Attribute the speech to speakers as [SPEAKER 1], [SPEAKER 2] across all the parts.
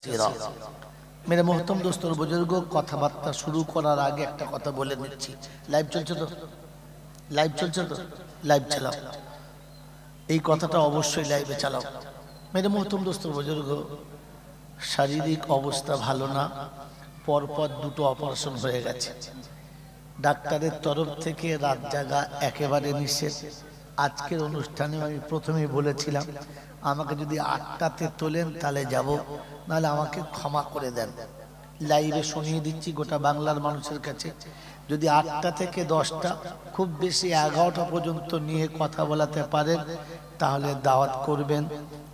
[SPEAKER 1] मेरे मोहतरम दोस्तों बुजुर्गों কথাবার্তা শুরু করার আগে একটা কথা বলে নিচ্ছি লাইভ চলছে তো লাইভ চালাও এই কথাটা অবশ্যই লাইভে চালাও मेरे मोहतरम दोस्तों बुजुर्गों শারীরিক অবস্থা ভালো না পরপর দুটো অপারেশন হয়ে গেছে ডাক্তারের তরফ থেকে রাত জাগা একেবারে নিষেধ আজকের অনুষ্ঠানে আমি প্রথমেই বলেছিলাম আমাকে যদি ৮টাতে তোলেন তাহলে যাব নাহলে আমাকে ক্ষমা করে দেন লাইভে শুনিয়ে দিচ্ছি গোটা বাংলার মানুষের কাছে যদি ৮টা থেকে ১০টা খুব বেশি ১১টা পর্যন্ত নিয়ে কথা বলাতে পারেন তাহলে দাওয়াত করবেন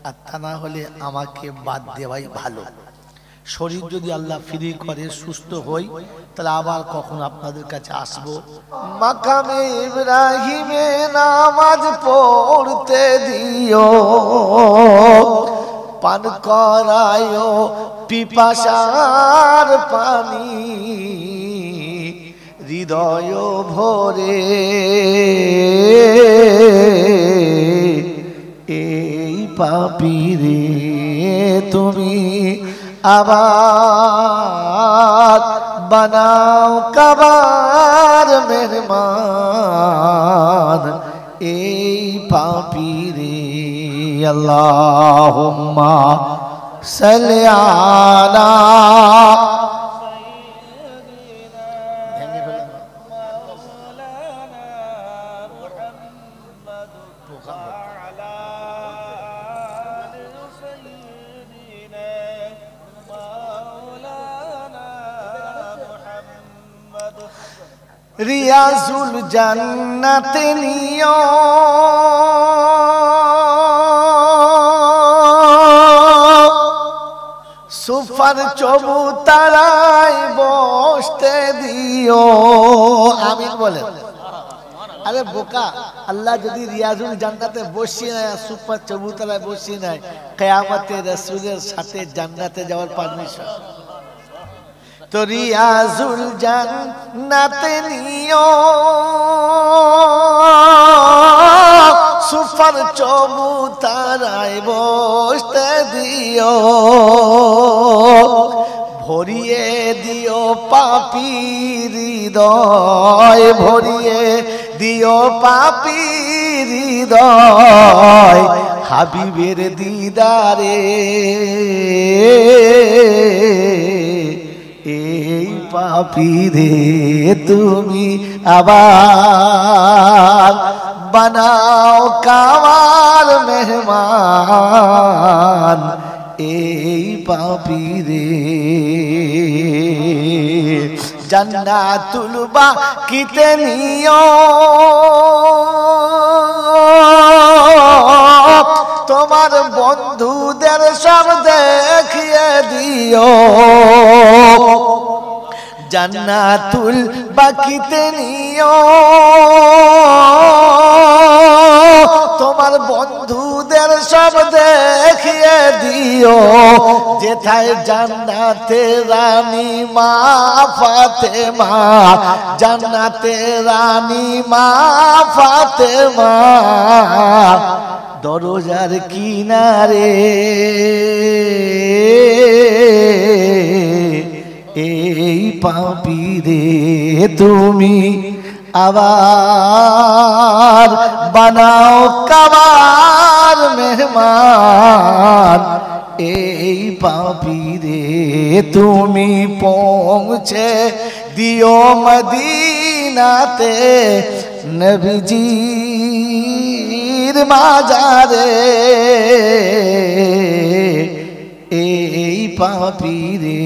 [SPEAKER 1] আর তা না হলে আমাকে বাদ দেওয়াই ভালো শরীর যদি আল্লাহ ফ্রি করে সুস্থ হই তাহলে আবার কখন আপনাদের কাছে আসব মাকামে ইব্রাহিমে নামাজ পড়তে দিও পান করায়ো পিপাসার পানি হৃদয় ভরে এই পাপীরে তুমি আবার বানাও কাবার মেহমান এই পাপীরে আল্লাহুম্মা সাল্লি আলা রিয়াজুল জান্নাতে নিও সুফার চবুতরায় বসতে দিও আমিন বলেন আরে বোকা আল্লাহ যদি রিয়াজুল জান্নাতে বসিয়ে নেয় সুফার চবুতরায় বসিয়ে নেয় কিয়ামতে রাসূলের সাথে জান্নাতে যাওয়ার পারমিশন তো রিয়াজুল জান্নাতে নিও সুফার চবুতরায় বসতে দিও ভরিয়ে দিও পাপীর হৃদয় ভরিয়ে দিও পাপীর হৃদয় হাবিবের দিদারে এই পাপীরে তুমি আবার বানাও কাবার মেহমান এই পাপীরে জান্নাতুল বাকিতে নিও তোমার বন্ধুদের সব দেখিয়ে দিও জান্নাতুল বাকিতে নিও তোমার বন্ধুদের সব দেখিয়ে দিও যেথায় জান্নাতে রানী মা ফাতেমা জান্নাতে রানী মা ফাতেমা দরজার কিনারে এই পাপীরে তুমি আবার বানাও কাবার মেহমান এই পাপীরে তুমি পৌঁছে দিও মদিনাতে নবীজির মাজারে এই পাপীরে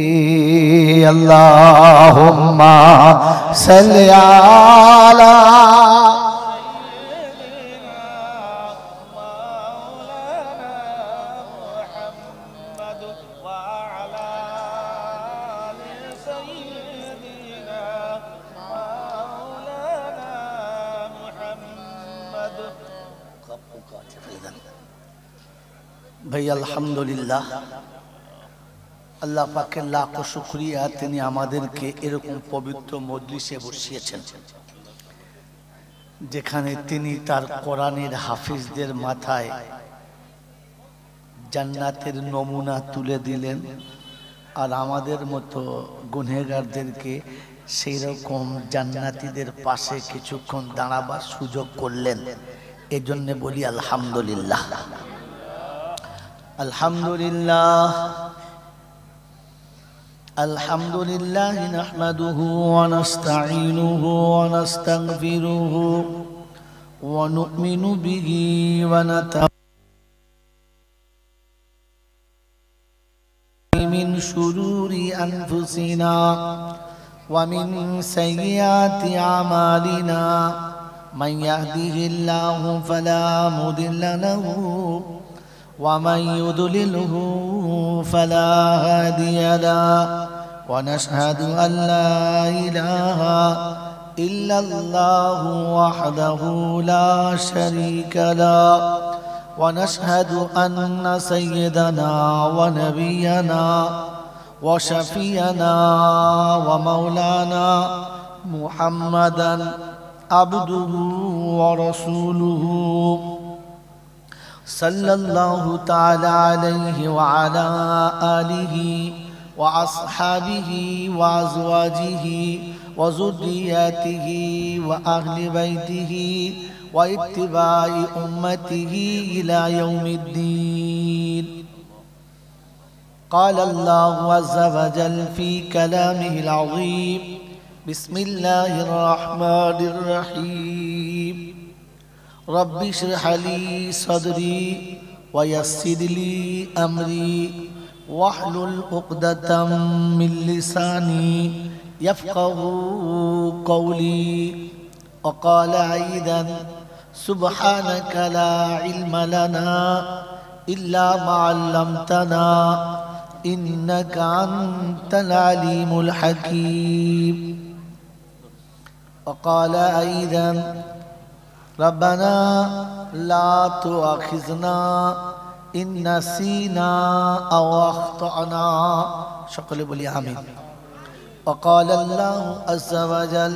[SPEAKER 1] আল্লাহুম্মা সাল্লি আলা ভাই আলহামদুলিল্লাহ আল্লাহ পাকের লাখ শুকরিয়া তিনি আমাদেরকে এরকম পবিত্র মজলিসে বসিয়েছেন যেখানে তিনি তার কোরআনের হাফিজদের মাথায় জান্নাতের নমুনা তুলে দিলেন আর আমাদের মতো গুনহেগারদেরকে সেই রকম জান্নাতীদের পাশে কিছুক্ষণ দাঁড়াবার সুযোগ করলেন। এজন্য বলি আলহামদুলিল্লাহ, আলহামদুলিল্লাহ। আলহামদুলিল্লাহ নাহমাদুহু ওয়া নাস্তাঈনুহু ওয়া নাস্তাগফিরুহু ওয়া নু'মিনু বিহি ওয়া من شرور أنفسنا ومن سيئات أعمالنا من يهده الله فلا مضل له ومن يضلله فلا هادي له ونشهد أن لا إله إلا الله وحده لا شريك له ونشهد أن سيدنا ونبينا وشفينا ومولانا محمدا عبده ورسوله صلى الله تعالى عليه وعلى آله وأصحابه وأزواجه وذرياته وأهل بيته واتباع أمته إلى يوم الدين. قال الله عز وجل في كلامه العظيم: بسم الله الرحمن الرحيم. رب اشرح لي صدري ويسر لي أمري واحلل عقدة من لساني يفقه قولي. وقال أيضا: سبحانك لا علم لنا إلا ما علمتنا إنك أنت العليم الحكيم. وقال أيضا: ربنا لا تؤاخذنا إن نسينا أو أخطأنا. সকলে বলি আমিন। وقال الله عز وجل: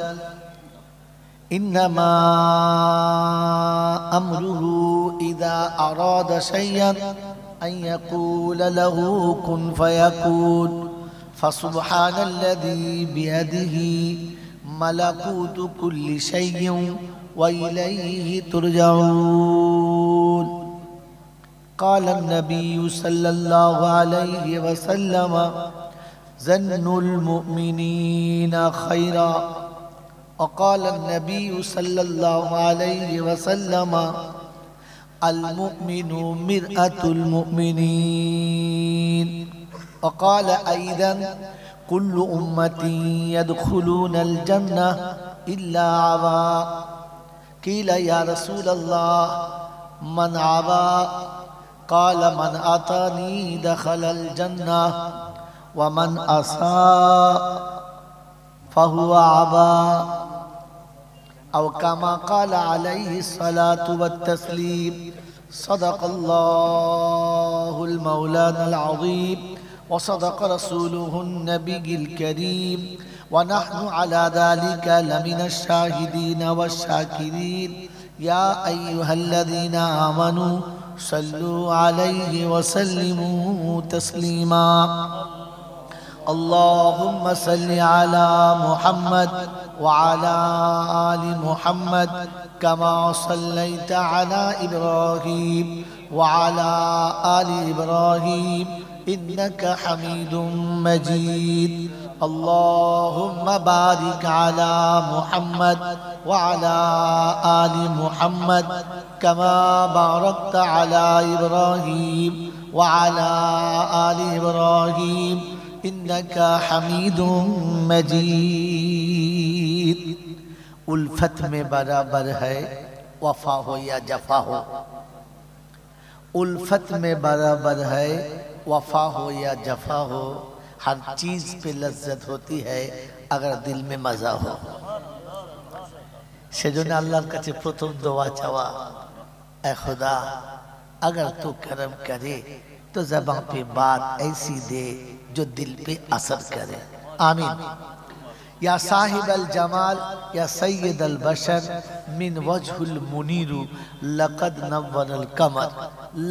[SPEAKER 1] إنما أمره إذا أراد شيئا أن يقول له كن فيكون. فسبحان الذي بيده ملكوت كل شيء وإليه ترجعون. قال النبي صلى الله عليه وسلم: ظنوا المؤمنين خيرا. وقال النبي صلى الله عليه وسلم: المؤمن مرآة المؤمنين. وقال أيضا: كل أمتي يدخلون الجنة إلا أبى. قيل: يا رسول الله من أبى؟ قال: من أطاعني دخل الجنة ومن أساء فهو أبى. أو كما قال عليه الصلاة والتسليم. صدق الله المولانا العظيم وصدق رسوله النبي الكريم ونحن على ذلك لمن الشاهدين والشاكرين. يا أيها الذين آمنوا صلوا عليه وسلموا تسليما. اللهم صل على محمد وعلى آل محمد كما صليت على إبراهيم وعلى آل إبراهيم إنك حميد مجيد. اللهم بارك على محمد وعلى آل محمد كما باركت على إبراهيم وعلى آل إبراهيم إنك حميد مجيد. उल्फत में बराबर है वफा हो या जफा हो. उल्फत में बराबर है वफा हो या जफा हो. हर चीज पे लज्जत होती है अगर दिल में मजा हो. সেজন্য আল্লাহর কাছে প্রথম দোয়া চাওয়া, ऐ खुदा अगर तू करम करे तो ज़बान पे बात ऐसी दे जो दिल पे असर करे. आमीन. या साहिब अल जमाल या सैयद अल बशर मिन वजहुल मुनीरु लक़द नव्वर अल कमर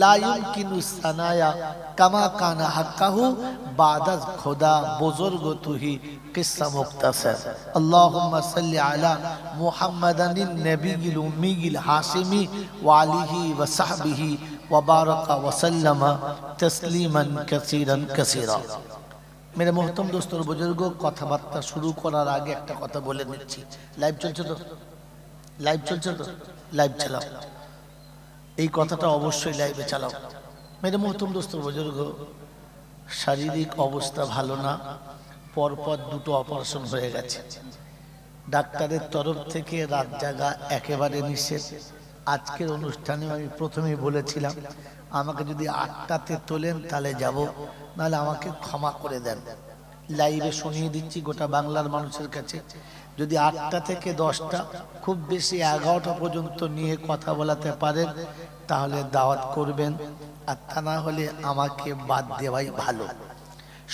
[SPEAKER 1] ला युमकिनु सनाया कमा काना हक्कहु बाद खुदा बुजुर्ग तुही किस्सा मुख्तसर अल्लाहुम्मा सल्लि अला मुहम्मदन नबील उम्मील हाशिमी व आलिहि व सहबिहि व बारक व सल्लम तस्लीमन कसीरन कसीरा। मेरे मोहतरम दोस्तों बुजुर्गों, কথাবার্তা শুরু করার আগে একটা কথা বলে নিচ্ছি। লাইভ চলছে তো? লাইভ চলছে তো? লাইভ চালাও। এই কথাটা অবশ্যই লাইভে চালাও। मेरे मोहतरम दोस्तों बुजुर्गों, শারীরিক অবস্থা ভালো না, পরপর দুটো অপারেশন হয়ে গেছে। ডাক্তারের তরফ থেকে রাত জাগা একেবারে নিষেধ। আজকের অনুষ্ঠানে আমি প্রথমেই বলেছিলাম আমাকে যদি 8টাতে তোলেন তাহলে যাব, নাহলে আমাকে ক্ষমা করে দেন। লাইভে শুনিয়ে দিচ্ছি গোটা বাংলার মানুষের কাছে, যদি 8টা থেকে 10টা খুব বেশি 11টা পর্যন্ত নিয়ে কথা বলাতে পারেন তাহলে দাওয়াত করবেন, আর তা না হলে আমাকে বাদ দেওয়াই ভালো।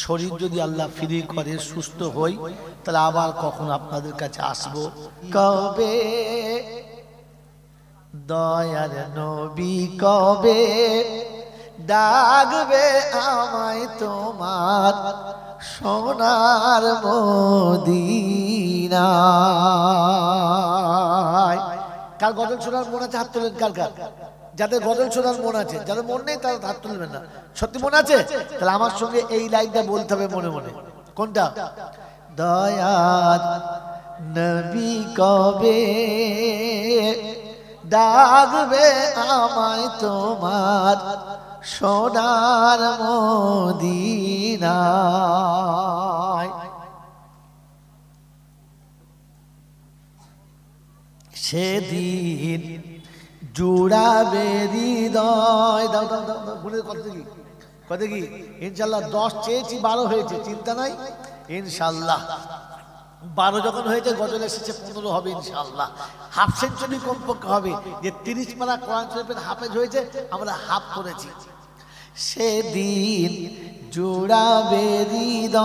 [SPEAKER 1] শরীর যদি আল্লাহ ফ্রি করে সুস্থ হই তাহলে আবার কখন আপনাদের কাছে আসবো। কবে দয়ার নবী কবে ডাকবে আমায় তোমার সোনার মদিনায়। কার গজল শোনার মন আছে হাত তুলেন। কার কার যাদের গজল শোনার মন আছে, যাদের মন নেই তারা হাত তুলবেন না। সত্যি মন আছে? তাহলে আমার সঙ্গে এই লাইনটা বলতে হবে মনে মনে। কোনটা? দয়ার নবী কবে ডাকবে আমায় তোমার সোনার মদিনায়। সেদিন জুড়াবে হৃদয়। দাও দাও দাও দাও, বলে কত কি কত কি? ইনশাল্লাহ 10 চেয়েছি, 12 হয়েছে, চিন্তা নাই। ইনশাল্লাহ 12 যখন হয়েছে, গজল এসেছে 15 হবে ইনশাআল্লাহ। হাফ সেঞ্চুরি কমপক্ষে হবে। যে 30 পারা কোরআন শরীফের হাফেজ হয়েছে, আমরা হাফ করেছি। সেদিন জুড়াবে হৃদয়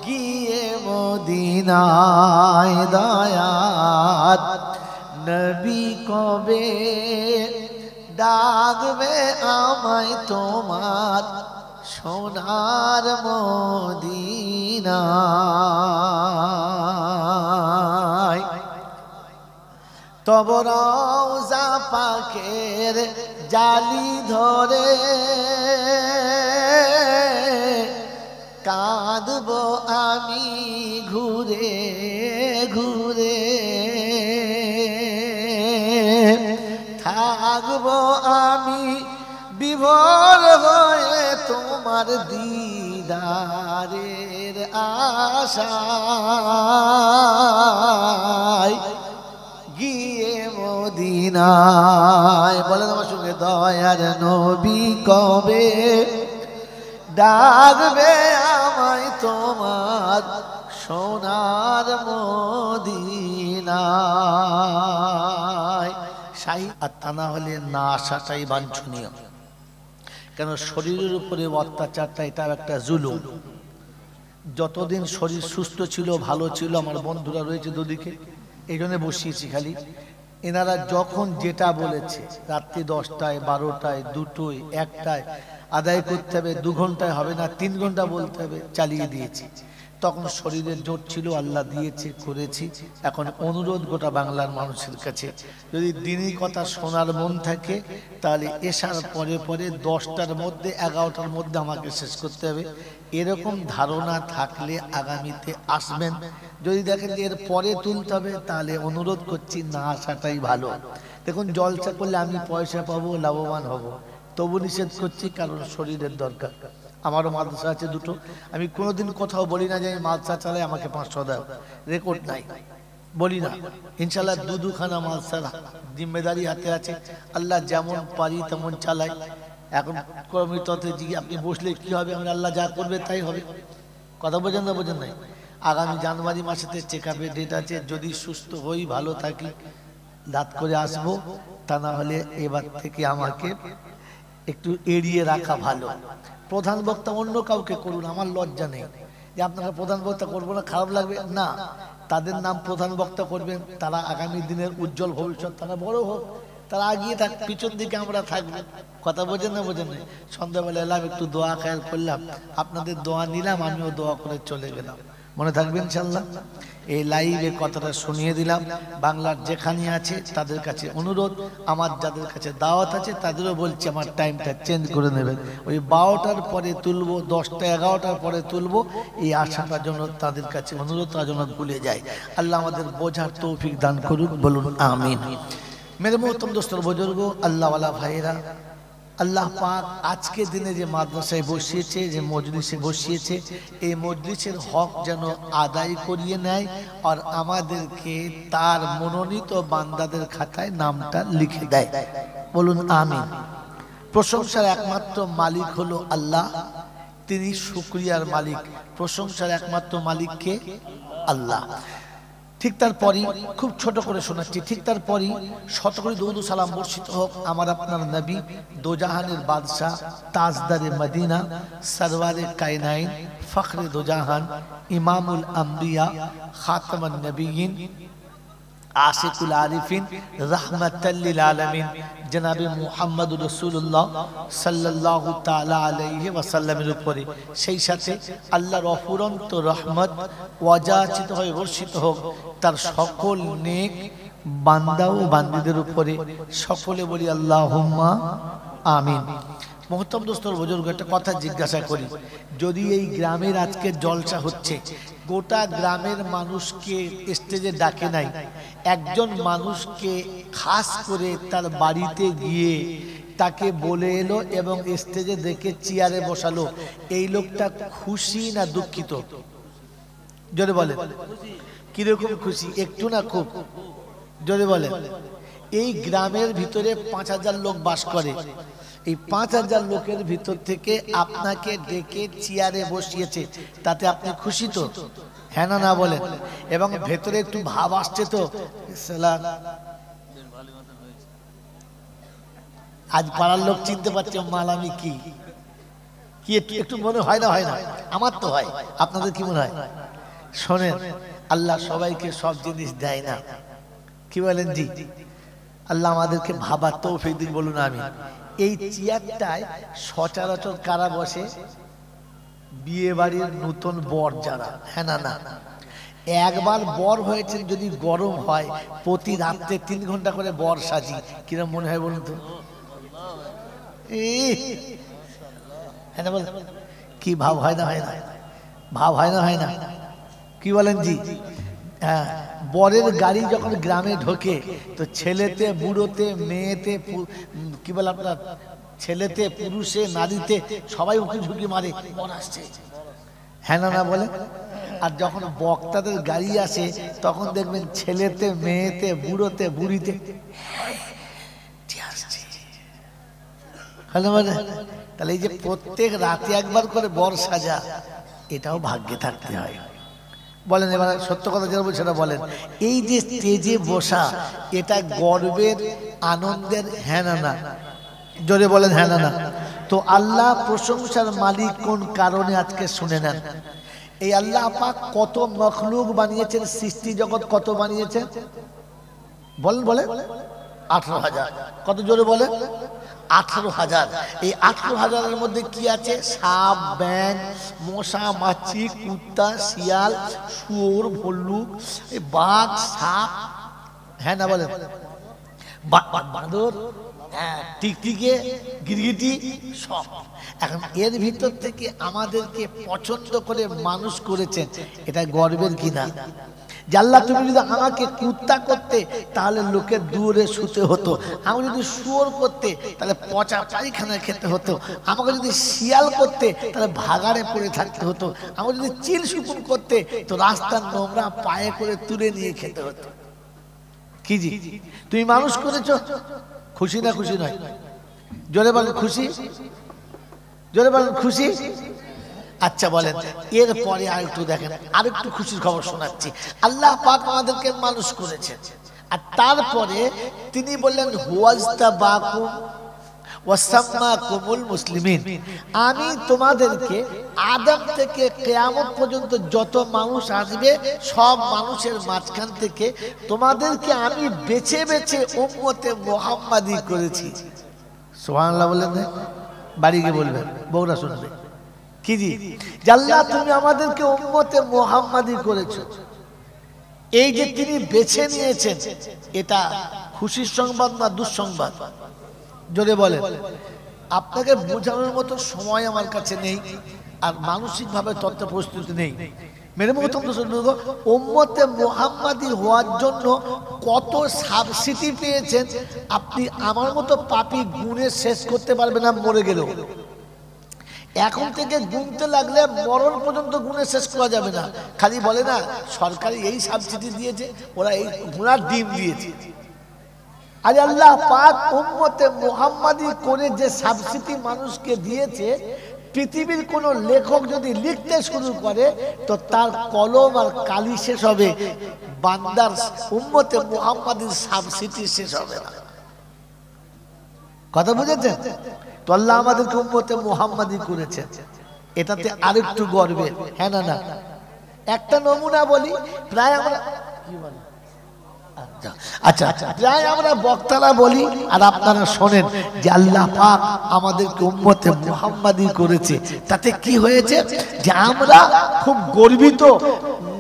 [SPEAKER 1] গিয়ে মদিনায়। দয়াত নবী কবে ডাকবে আমায় তোমার সোনার মদিনায়। তব রওজা পাকের জালি ধরে কাঁদবো আমি ঘুরে ঘুরে, থাকবো আমি বিভোর হয়ে তোমার দিদারের আশায় গিয়ে মদিনায়। বলেন আমার সঙ্গে, দয়ার নবী কবে ডাকবে আমায় তোমার সোনার মদিনায়। আর তা না হলে না আসাটাই বাঞ্ছনীয়। কেন শরীরের উপরে অত্যাচারটা এটা একটা জুলুম। যতদিন শরীর সুস্থ ছিল, ভালো ছিল, আমার বন্ধুরা রয়েছে দুদিকে, এই জন্য বসিয়েছি খালি। এনারা যখন যেটা বলেছে রাত্রি 10টায় 12টায় 2টোয় 1টায় আদায় করতে হবে, 2 ঘন্টায় হবে না, 3 ঘন্টা বলতে হবে, চালিয়ে দিয়েছি। তখন শরীরের জোর ছিল, আল্লাহ দিয়েছে, করেছি। এখন অনুরোধ গোটা বাংলার মানুষের কাছে, যদি দিনই কথা শোনার মন থাকে তাহলে এশার পরে পরে 10টার মধ্যে 11টার মধ্যে আমাকে শেষ করতে হবে। এরকম ধারণা থাকলে আগামীতে আসবেন। যদি দেখেন যে এর পরে তুলতে হবে তাহলে অনুরোধ করছি না আসাটাই ভালো। দেখুন জলসা করলে আমি পয়সা পাবো, লাভবান হব, তবু নিষেধ করছি, কারণ শরীরের দরকার। আমারও মাদ্রাসা আছে 2টো। আমি কোনোদিন কোথাও বলি না যে আমি মাদ্রাসা চালাই আমাকে 500 দাও, রেকর্ড নাই, বলি না। ইনশাল্লাহ 2খানা মাদ্রাসার জিম্মেদারি হাতে আছে। আল্লাহ যেমন পারি তেমন চালাই। এখন কর্মীততে আপনি বসলে কি হবে? আমরা আল্লাহ যা করবে তাই হবে। কথা বোঝেন না? বোঝেন নাই? আগামী জানুয়ারি মাসেতে চেকআপের ডেট আছে। যদি সুস্থ হই, ভালো থাকি, দাঁত করে আসবো। তা না হলে এবার থেকে আমাকে একটু এড়িয়ে রাখা ভালো। প্রধান বক্তা অন্য কাউকে করুন, আমার লজ্জা নেই যে আপনাকে প্রধান বক্তা করবো না, খারাপ লাগবে না। তাদের নাম প্রধান বক্তা করবেন, তারা আগামী দিনের উজ্জ্বল ভবিষ্যৎ, তারা বড় হোক, তারা আগিয়ে থাক, পিছন দিকে আমরা থাকবো। কথা বোঝেন না বোঝেন না? সন্ধ্যাবেলা এলাম, একটু দোয়া খেয়াল করলাম, আপনাদের দোয়া নিলাম, আমিও দোয়া করে চলে গেলাম। মনে থাকবে ইনশাল্লাহ। এই লাইভে কথাটা শুনিয়ে দিলাম। বাংলার যেখানে আছে তাদের কাছে অনুরোধ, আমার যাদের কাছে দাওয়াত আছে তাদেরও বলছি আমার টাইমটা চেঞ্জ করে নেবেন। ওই 12টার পরে তুলবো, 10টা 11টার পরে তুলবো, এই আশাটার জন্য তাদের কাছে অনুরোধ, তার জন্য ভুলে যায়। আল্লাহ আমাদের বোঝার তৌফিক দান করুন, বলুন আমিন। মেরে মোহতরম দোস্তর বুজুর্গ, আল্লাহওয়ালা ভাইয়েরা, আল্লাহ পাক আজকে দিনে যে মাদ্রাসায় বসিয়েছে, যে মজলিসে বসিয়েছে, এই মজলিসের হক যেন আদায় করিয়ে নেয় আর আমাদেরকে তার মনোনীত বান্দাদের খাতায় নামটা লিখে দেয়, বলুন আমিন। প্রশংসার একমাত্র মালিক হলো আল্লাহ, তিনি শুকরিয়ার মালিক। প্রশংসার একমাত্র মালিককে আল্লাহ। ঠিক তারপরই খুব ছোট করে শোনাচ্ছি, ঠিক তারপরই শত করে দরুদ সালাম বর্ষিত হোক আমার আপনার নবী, দোজাহানের বাদশাহ, তাজদারে মদিনা, সরওয়ারে কায়নাইন, ফখরে দোজাহান, ইমামুল আম্বিয়া, খাতামান নবিয়িন, আশিকুল আরিফিন, রাহমাতাল লিল আলামিন, জনাবে মুহাম্মদুর রাসূলুল্লাহ সাল্লাল্লাহু তাআলা আলাইহি ওয়াসাল্লামের উপরে, সেই সাথে আল্লাহর অফুরন্ত রহমত ওয়াজাচিত হয়ে বর্ষিত হোক তার সকল নেক বান্দা ও বান্দীদের উপরে। সকলে বলি আল্লাহুম্মা আমিন। মোহতরম দোস্তর বুজুর্গ, একটা কথা জিজ্ঞাসা করি, যদি এই গ্রামের আজকে জলসা হচ্ছে, গোটা গ্রামের মানুষকে স্টেজে ডাকে নাই, একজন মানুষকে খাস করে তার বাড়িতে গিয়ে তাকে বলে এলো এবং স্টেজে দেখে চেয়ারে বসালো, এই লোকটা খুশি না দুঃখিত? জোরে বলেন, কিরকম খুশি? একটু না খুব? জোরে বলেন। এই গ্রামের ভিতরে 5000 লোক বাস করে, এই 5000 লোকের ভিতর থেকে আপনাকে ডেকে চেয়ারে বসিয়েছে, তাতে আপনি খুশি তো? হ্যাঁ না না বলেন। এবং ভেতরে একটু ভাব আসছে তো, আজ পাড়ার লোক চিনতে পারছে মাল আমি কি কি, একটু মনে হয় না? হয় না? আমার তো হয়, আপনাদের কি মনে হয়? শোনেন, আল্লাহ সবাইকে সব জিনিস দেয় না, কি বলেন জি? আল্লাহ আমাদেরকে ভাবার তৌফিক দিন, বলুন আমি। এই চেয়ারটায় সচরাচর কারা বসে? বিয়ে বাড়ির নতুন বর যারা। হ্যাঁ না না? একবার বর হয়েছেন, যদি গরম হয় প্রতি রাত্রে 3 ঘন্টা করে বর সাজি, কিরম মনে হয় বলুন তো? হ্যাঁ না বলেন, কি ভাব হয় না? হয় না? ভাব হয় না? হয় না? কি বলেন জি? হ্যাঁ, বরের গাড়ি যখন গ্রামে ঢোকে তো ছেলেতে বুড়োতে মেয়েতে, কি বলে আপনার, ছেলেতে পুরুষে নারীতে সবাই উঁকি ঝুঁকি মারে, বর আসছে। হ্যাঁ না না বলে? আর যখন বক্তাদের গাড়ি আসে তখন দেখবেন ছেলেতে মেয়েতে বুড়োতে বুড়িতে হ্যালো বলে। তাহলে এই যে প্রত্যেক রাতে একবার করে বর সাজা, এটাও ভাগ্যে থাকতে হয়। বলেন এবার সত্য কথা যেটা বলছে সেটা বলেন। এই যে স্টেজে বসা, এটা গর্বের, আনন্দের। হ্যাঁ না না? জোরে বলেন হ্যাঁ না না? তো আল্লাহ প্রশংসার মালিক কোন কারণে আজকে শুনে নেন। এই আল্লাহ পাক কত মখলুক বানিয়েছেন, সৃষ্টি জগৎ কত বানিয়েছেন বলেন? বলেন 18,000। কত জোরে বলে? 18,000। এই 18,000-এর মধ্যে কি আছে? সাপ, ব্যাঙ, মশা, মাছি, কুত্তা, শিয়াল, শুয়োর, ভল্লুক, বাঘ, সাপ। হ্যাঁ না বলেন? বাঁদর, টিকটিকে, গিরগিটি, সব। এখন এর ভিতর থেকে আমাদেরকে পছন্দ করে মানুষ করেছেন, এটা গর্বের কিনা? যে আল্লাহ তুমি যদি আমাকে কুত্তা করতে তাহলে লোকের দূরে শুতে হতো, আমাকে যদি শুয়োর করতে তাহলে পচা পায়খানা খেতে হতো, আমাকে যদি শিয়াল করতে তাহলে ভাগাড়ে পড়ে থাকতে হতো, আমাকে যদি চিল শুকুন করতে তো রাস্তার নোংরা পায়ে করে তুলে নিয়ে খেতে হতো। কি জি, তুমি মানুষ করেছো, খুশি না খুশি নয়? জোরে বলেন খুশি? জোরে বলেন খুশি? আচ্ছা বলেন, এরপরে আর একটু দেখেন, আরেকটু খুশির খবর শোনাচ্ছি। আল্লাহ পাক আমাদেরকে মানুষ করেছেন, আর তারপরে তিনি বললেন হুয়াজতাবাকুম ওয়াসাম্মাকুমুল মুসলিমিন, আমি তোমাদেরকে আদম থেকে কিয়ামত পর্যন্ত যত মানুষ আসবে সব মানুষের মাঝখান থেকে তোমাদেরকে আমি বেছে বেছে উম্মতে মুহাম্মাদি করেছি। সুবহানাল্লাহ বলেন, বাড়ি গিয়ে বলবেন, বউরা শুনবে। কি জি, আল্লাহ তুমি আমাদেরকে উম্মতে মুহাম্মাদি করেছো। এই যে তিনি বেছে নিয়েছেন, এটা খুশির সংবাদ না দুঃসংবাদ? জোরে বলেন। আপনাকে বোঝানোর মতো সময় আমার কাছে নেই, আর মানসিকভাবে তথ্য প্রস্তুতি নেই। মেরে প্রথম উম্মতে মুহাম্মাদি হওয়ার জন্য কত সাবসিডি পেয়েছেন আপনি আমার মতো পাপী গুণে শেষ করতে পারবেন না মরে গেলেও। এখন থেকে গুনতে লাগলে মরণ পর্যন্ত গুণে শেষ করা যাবে না। খালি বলে না সরকারি এই সাবসিডি দিয়েছে, ওরা এই ঘোড়ার ডিম দিয়েছে। আরে আল্লাহ পাক উম্মতে মুহাম্মাদি করে যে সাবসিডি মানুষকে দিয়েছে, পৃথিবীর কোন লেখক যদি লিখতে শুরু করে তো তার কলম আর কালি শেষ হবে, বান্দার উম্মতে মুহাম্মাদির সাবসিডি শেষ হবে না। কথা বুঝেছেন তো? আল্লাহ আমাদেরকে উম্মতে মুহাম্মাদি করেছে, এটাতে আরেকটু গর্বের। হ্যাঁ না না, একটা নমুনা বলি। প্রায় আমরা কি বলি, আচ্ছা প্রায় আমরা বক্তারা বলি আর আপনারা শোনেন যে আল্লাহ পাক আমাদেরকে উম্মতে মুহাম্মাদি করেছে। তাতে কি হয়েছে যে আমরা খুব গর্বিত।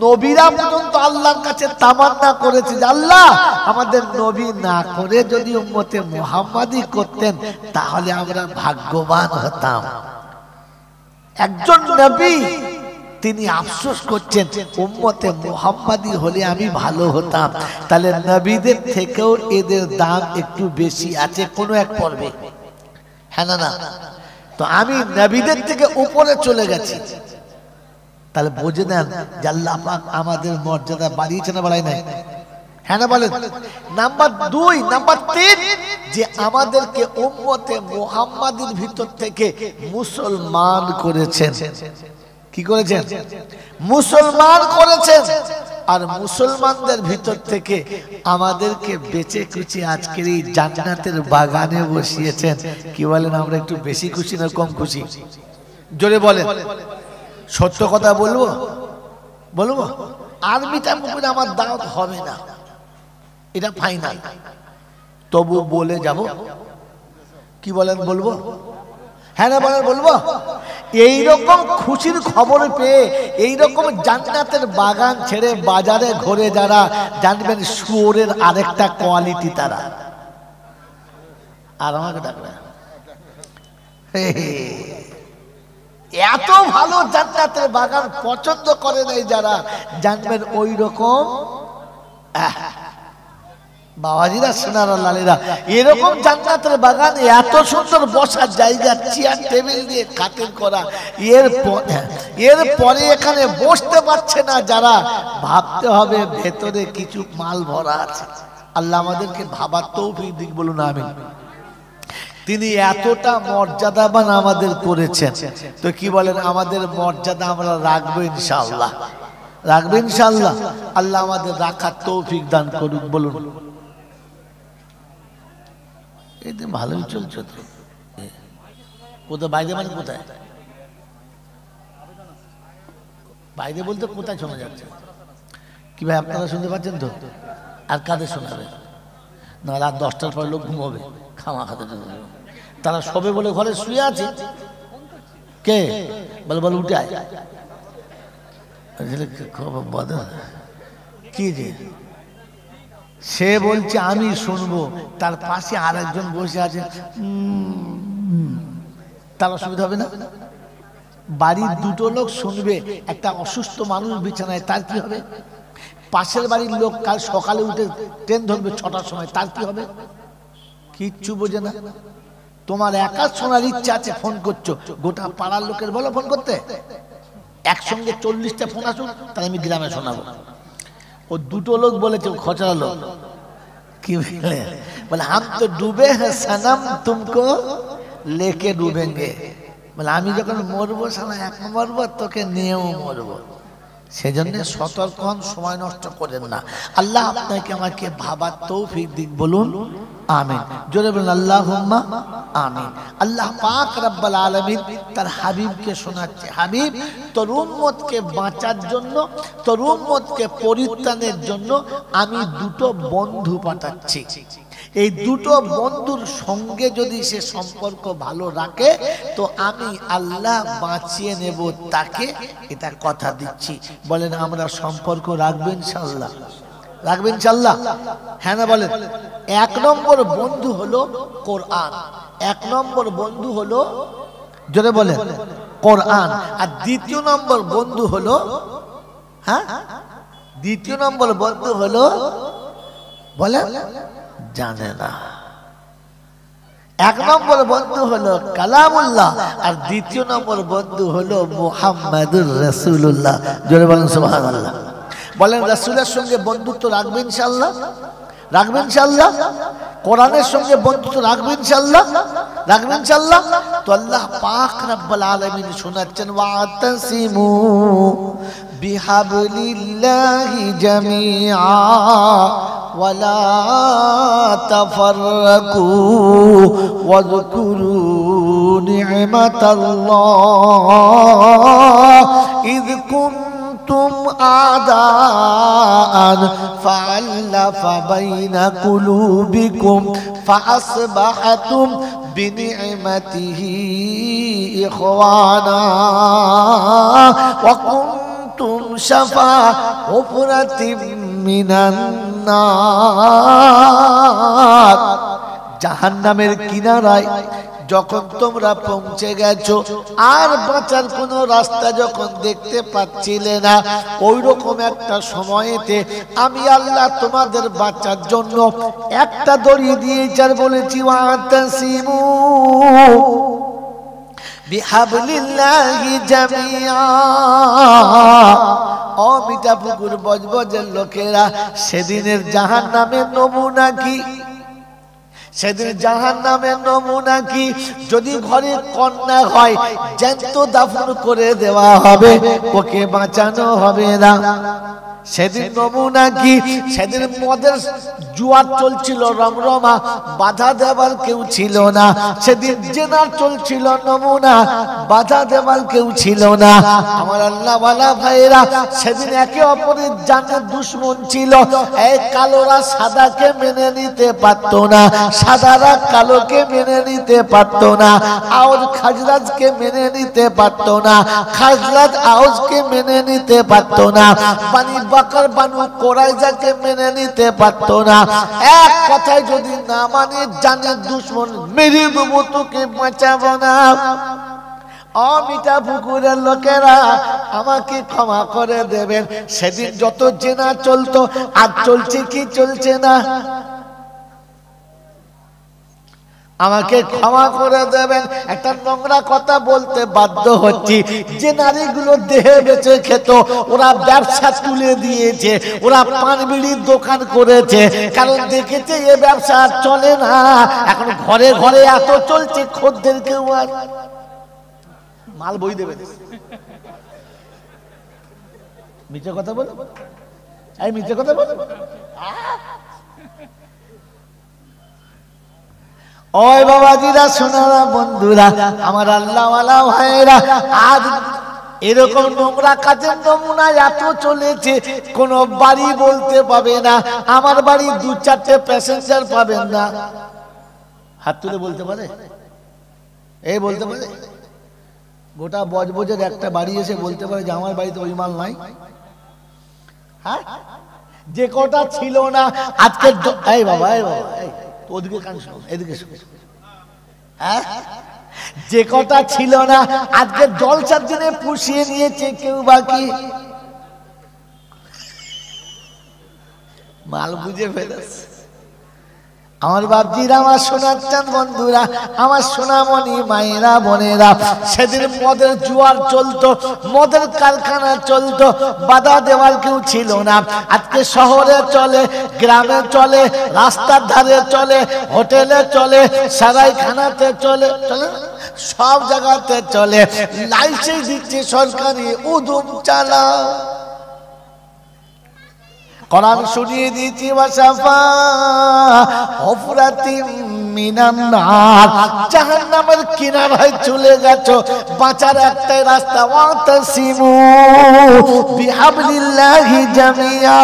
[SPEAKER 1] নবীরা পর্যন্ত আল্লাহর কাছে তামান্না করেছে যে আল্লাহ আমাদের নবী না করে যদি উম্মতে মুহাম্মাদি করতেন তাহলে আমরা ভাগ্যবান হতাম। একজন নবী তিনি আফসোস করছেন উম্মতে মুহাম্মাদি হলে আমি ভালো হতাম। তাহলে নবীদের থেকেও এদের দাম একটু বেশি আছে কোনো এক পর্বে। হ্যাঁ না না, তো আমি নবীদের থেকে উপরে চলে গেছি। তাহলে বুঝে নেন যে আল্লাহ পাক আমাদের মর্যাদা বাড়িয়েছে না বাড়ায় নাই? হ্যাঁ না বলেন। নাম্বার 2, নাম্বার 3, যে আমাদেরকে উম্মতে মুহাম্মাদির ভিতর থেকে মুসলমান করেছেন। কি করেছেন? মুসলমান করেছেন। আর মুসলমানদের ভিতর থেকে আমাদেরকে বেঁচে খুশি আজকের এই জান্নাতের বাগানে বসিয়েছেন। কি বলেন, আমরা একটু বেশি খুশি না কম খুশি? জোরে বলেন। সত্য কথা বলবো বলবো, আরবিটা মুখে আমার দাওয়াত হবে না, এটা ফাইনাল। তবু বলে যাব। কি বলেন, বলবো? হ্যাঁ না বলেন, বলবো। এইরকম খুশির খবর পেয়ে, এইরকম জান্নাতের বাগান ছেড়ে বাজারে ঘুরে যারা, জানবেন শুয়োরের আরেকটা কোয়ালিটি তারা। আর আমাকে ডাকবে, এত ভালো জান্নাতের বাগান পছন্দ করে নাই যারা, জানবেন ওই রকম বাবাজিরা সোনারা লালেরা, এরকম জান্নাতের বাগান, এত সুন্দর বসার জায়গা, চেয়ার টেবিল দিয়ে খাতির করা, এরপরে এখানে বসতে পারছে না যারা, ভাবতে হবে ভেতরে কিছু মাল ভরা আছে। আল্লাহ আমাদেরকে ভাবার তৌফিক দিক, বলুন আমিন। তিনি এতটা মর্যাদাবান আমাদের করেছেন, তো কি বলেন, আমাদের মর্যাদা আমরা রাখবো ইনশাআল্লাহ, রাখবো ইনশাআল্লাহ। আল্লাহ আমাদের রাখার তৌফিক দান করুক, বলুন। এই তো ভালোই চলছে তো। কোথায় বাইরে, মানে কোথায় বাইরে বলতে কোথায় শোনা যাচ্ছে? কি ভাই আপনারা শুনতে পাচ্ছেন তো? আর কাদের শোনাবে না? রাত 10টার পর লোক ঘুমাবে, খামা খাতে তারা সবে বলে ঘরে শুয়ে আছে। কে বলে, বলে উঠে আয়। কি যে সে বলছে আমি শুনবো, তার পাশে আর একজন বসে আছে, তার অসুবিধা হবে না? বাড়ির দুটো লোক শুনবে, একটা অসুস্থ মানুষ বিছানায়, তার কি হবে? পাশের বাড়ির লোক কাল সকালে উঠে ট্রেন ধরবে 6টার সময়, তার কি হবে? কিচ্ছু বোঝে না। তোমার একা শোনার ইচ্ছা আছে, ফোন করছো, গোটা পাড়ার লোকের বলো ফোন করতে, একসঙ্গে 40টা ফোন আসুক, তাই আমি গ্রামে শোনাবো। ও দুটো লোক বলেছে, খচরা লোক, কি বলে, হাম তো ডুবে হ্যাঁ সনম তুমকো লেকে ডুবেঙ্গে। বলে আমি যখন মরবো সালা এক মরবো, তোকে নিয়েও মরবো। সেজন্য সতর্ক হন, সময় নষ্ট করেন না। আল্লাহ আপনাকে আমাকে ভাবার তৌফিক দিক, বলুন। আমিন। জোরে বলুন আল্লাহুম্মা আমিন। আল্লাহ পাক রব্বুল আলামিন তার হাবিবকে শোনাচ্ছে, হাবিব তোর উম্মতকে বাঁচার জন্য, তোর উম্মতকে পরিত্রাণের জন্য আমি দুটো বন্ধু পাঠাচ্ছি। এই দুটো বন্ধুর সঙ্গে যদি সে সম্পর্ক ভালো রাখে তো আমি আল্লাহ বাঁচিয়ে নেব তাকে, এটা কথা দিচ্ছি। বলেন আমরা সম্পর্ক রাখবেন ইনশাআল্লাহ? রাখবেন ইনশাআল্লাহ? হ্যাঁ না বলেন? এক নম্বর বন্ধু হলো কোরআন, এক নম্বর বন্ধু হলো, জোরে বলেন, কোরআন। আর দ্বিতীয় নম্বর বন্ধু হলো, হ্যাঁ দ্বিতীয় নম্বর বন্ধু হলো, বলে জানে না। এক নম্বর বন্ধু হলো কালামুল্লাহ, আর দ্বিতীয় নম্বর বন্ধু হলো মুহাম্মাদুর রাসূলুল্লাহ। জোরে বলেন সুবহানাল্লাহ। বলেন রাসূলের সঙ্গে বন্ধুত্ব রাখবেন ইনশাআল্লাহ? রাখবেন ইনশাআল্লাহ? কোরআনের সঙ্গে বন্ধুত্ব রাখবেন ইনশাআল্লাহ? রাখবেন ইনশাআল্লাহ? তো আল্লাহ পাক রব্বুল আলামিন শোনাচ্ছেন ওয়াতাসিমু বিহাবলিল্লাহি জামিআ ওয়ালা তাফাররাকু ওয়াযকুরু নি'মাতাল্লাহ ইয কুনতুম আদাআন ফাআল্লাফা বাইনা কুলুবিকুম ফাআসবাহতুম বিনি'মাতিহি ইখওয়ানা ওয়া কুনতুম শাফা হুফরাতিম মিনান নার। জাহান্নামের কিনারায় যখন তোমরা পৌঁছে গেছো আর বাঁচার কোনো রাস্তা যখন দেখতে পাচ্ছিলে না, ওই রকম একটা সময়েতে আমি আল্লাহ তোমাদের বাঁচার জন্য একটা দড়ি দিয়েছি আর বলেছি ওয়াতাসিমু বিহাবলিল্লাহি জামিআ। ও মিঠাপুকুর বজবজের লোকেরা, সেদিনের জাহান্নামের নমুনা কি? সেদিন জাহান্নামের নমুনা কি? যদি ঘরে কন্যা হয় জ্যান্ত দাফন করে দেওয়া হবে, ওকে বাঁচানো হবে না। সেদিন নমুনা কি? সেদিন মদের জুয়ার চলছিল রমরমা, বাধা দেবার কেউ ছিল না। সেদিন জেনার চলছিল নমুনা, বাধা দেবার কেউ ছিল না। আমার আল্লাহওয়ালা ভাইরা, সেদিন একে অপরের জানের দুশ্মন ছিল। এই কালোরা সাদাকে মেনে নিতে পারত না, সাদারা কালোকে মেনে নিতে পারত না, আউস খাজরাজকে মেনে নিতে পারত না, খাজরাজ আউসকে মেনে নিতে পারত না, বানি বাকর বানু কোরাইজাকে মেনে নিতে পারত না। এক কথায় যদি না মানে জানের দুশ্মন মেরে দেবো, তোকে বাঁচাবো না। অমিতা পুকুরের লোকেরা আমাকে ক্ষমা করে দেবেন। সেদিন যত জেনা চলতো, আর চলছে কি চলছে না? আমাকে ক্ষমা করে দেবেন। একটা নোংরা কথা বলতে বাধ্য হচ্ছি, যে নারীগুলো দেহে বেঁচে খেত ওরা ব্যবসা তুলে দিয়েছে, ওরা পান বিড়ির দোকান করেছে, কারণ দেখেছে এ ব্যবসা আর চলে না। এখন ঘরে ঘরে এত চলছে, খদ্দের কেউ আর মাল বই দেবে। মিথ্যে কথা বল, এই মিথ্যে কথা বল। ওই বাবাজিরা, সোনারা, বন্ধুরা, আমার আল্লাহওয়ালা ভাইরা, আজ এরকম নোংরা কাজের নমুনা এত চলেছে, কোন বাড়ি বলতে পাবে না আমার বাড়ি 2-4টে প্যাসেঞ্জার পাবেন না। হাত তুলে বলতে পারে? এই বলতে পারে? গোটা বজবজের একটা বাড়ি এসে বলতে পারে যে আমার বাড়িতে ওই মাল নাই? হ্যাঁ, যে কটা ছিল না আজকে, এই বাবা, এই বাবা, ওদিকে কান শোনো, এদিকে শোনো। হ্যাঁ, যে কটা ছিল না আজকে জলসার দিনে পুষিয়ে নিয়েছে কেউ বাকি। মাল বুঝে ফেলেছে। আমার বাপজিরা, আমার সোনার চাঁদ বন্ধুরা, আমার সোনামণি মায়েরা, বোনেরা, সেদিন মদের জুয়ার চলতো, মদের কারখানা চলতো, বাধা দেওয়ার কেউ ছিল না। আজকে শহরে চলে, গ্রামে চলে, রাস্তার ধারে চলে, হোটেলে চলে, সারাইখানাতে চলে, চলে সব জায়গাতে চলে। লাইসেন্স দিচ্ছে সরকারি, উদুম চালাও। কোরআন শুনিয়ে দিয়েছি ওয়াসাফা হুফরাতিম মিনান নার, জাহান্নামের কিনারায় চলে গেছো, বাঁচার একটাই রাস্তা, ওয়াতাসিমু বিহাবলিল্লাহি জামিয়া।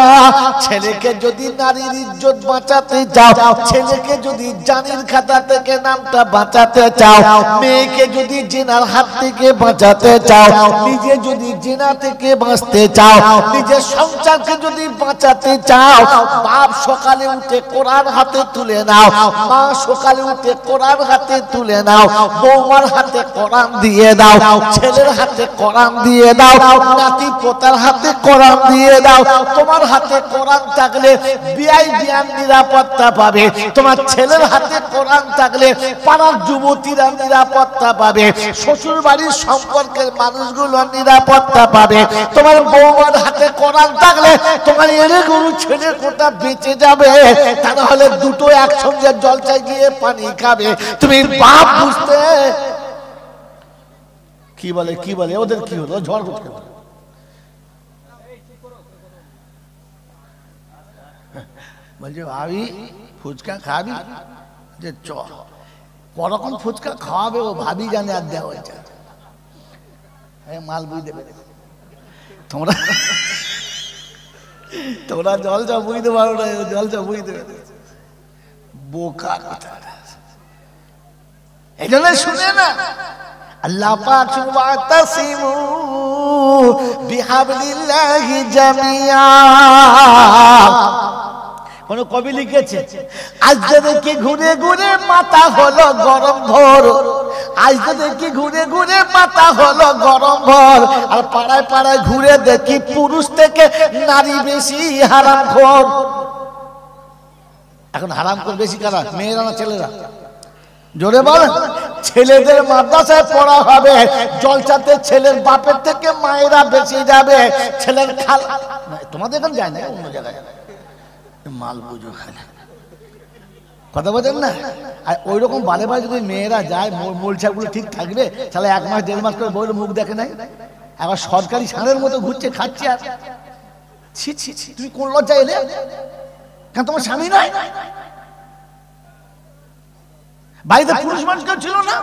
[SPEAKER 1] ছেলেকে যদি নারীর ইজ্জত বাঁচাতে চাও, ছেলেকে যদি জানির খাতা থেকে নামটা বাঁচাতে চাও, মেয়েকে যদি জিনার হাত থেকে বাঁচাতে চাও, নিজে যদি জিনা থেকে বাঁচতে চাও, নিজের সংসারকে যদি বাঁচাতে চাও, বাপ সকালে উঠে কোরআন হাতে তুলে নাও, মা সকালে উঠে কোরআন হাতে তুলে নাও, বৌমার হাতে কোরআন দিয়ে দাও, ছেলের হাতে কোরআন দিয়ে দাও, নাতি পোতার হাতে কোরআন দিয়ে দাও। তোমার হাতে কোরআন থাকলে বিয়াই বিয়ান নিরাপত্তা পাবে, তোমার ছেলের হাতে কোরআন থাকলে পাড়ার যুবতীরা নিরাপত্তা পাবে, শ্বশুর বাড়ির সম্পর্কের মানুষগুলো নিরাপত্তা পাবে। তোমার বৌমার হাতে কোরআন থাকলে তোমার এড়ে গরু ছেলে কোটা বেঁচে যাবে, তা নাহলে দুটো একসঙ্গে জলসায় গিয়ে পানি খাবে। তুমি বাপ বুঝতে কি বলে, কি বলে ওদের কি হলো, ঝড় উঠে বলছে ভাবি ফুচকা খাবি, যে চ করকম ফুচকা খাওয়াবে ও ভাবি জানে, আর দেওয়া হয়েছে মাল বুঝতে পেরে। তোমরা তোমরা জলসা বুঝতে পারো না, জলসা বুঝতে পেরে বোকা কথা। এই জন্য শুনে না আল্লাহ পাক ওয়াতাসিমু বিহাবলিল্লাহি জামিয়া। কোন কবি লিখেছে, আজ দেখি ঘুরে ঘুরে মাথা হলো গরম ভোর, আজ দেখি ঘুরে ঘুরে মাথা হলো গরম ভোর, আর পাড়ায় পাড়ায় ঘুরে দেখি পুরুষ থেকে নারী বেশি হারামখোর। এখন হারামখোর বেশি কারা, মেয়েরা না ছেলেরা? জোরে বলেন। ছেলেদের মাদ্রাসায় পড়া হবে, জলসাতে ছেলের বাপের থেকে মায়েরা বেশি যাবে, ছেলের খালা তোমাদের এখানে যায় না, অন্য জায়গায় মাল বুঝো খালে কথা বলেন না। আর ওই রকম বারে বারে যদি মেয়েরা যায়, মোলছাগুলো ঠিক থাকবে, তাহলে 1 মাস 1.5 মাস করে বইয়ের মুখ দেখে নাই, আবার সরকারি ষাঁড়ের মতো ঘুরছে খাচ্ছে। আর ছি ছি ছি, তুমি কোন লজ্জা এলে? কেন তোমার স্বামী নয়? বাড়িতে পুরুষ মানুষ কেউ ছিল না,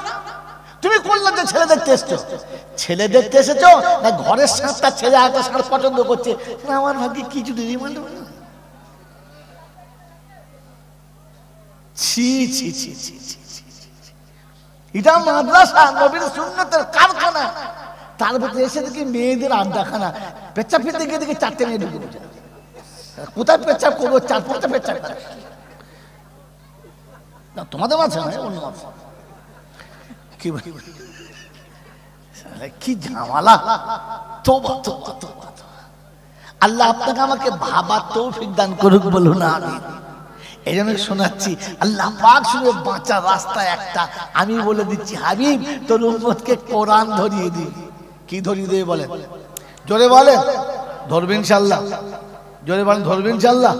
[SPEAKER 1] তুমি কোন লজ্জা ছেলে দেখতে এসছো? ছেলে দেখতে এসেছো না ঘরের সাতটা ছেলে একটা ষাঁড় পছন্দ করছে, আমার ভাগ্যে কিছু দিদি মানে ছি ছি ছি ছি ছি। এটা মাদ্রাসা, নবীর সুন্নতের কারখানা, তার ভিতরে এসে দেখি মেয়েদের আড্ডাখানা। পেচ্ছাপ ফিরতে গিয়ে দেখি 4টে মেয়ে ঢুকে বসে, কোথায় পেচ্ছাপ করবো, 4-5টা পেচ্ছাপ করে। না তোমাদের মাঝে নয়, অন্য মাঝে। কি কি ঝামেলা, তোবা তোবা তোবা। আল্লাহ আপনাকে আমাকে ভাবার তৌফিক দান করুক, বলুন আমিন। এই জন্য শোনাচ্ছি, আল্লাহ পাক শুনে বাঁচার রাস্তা একটা। আমি বলে দিচ্ছি, হাবিব তোর উম্মতকে কোরআন ধরিয়ে দি। কি ধরিয়ে দেবে বলেন? জোরে বলেন, ধরবেন ইনশাআল্লাহ। জোরে বলেন, ধরবেন ইনশাআল্লাহ।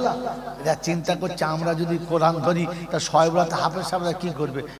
[SPEAKER 1] এটা চিন্তা করছে, আমরা যদি কোরআন ধরি তা 100 হাফেজ সাহেবরা কি করবে?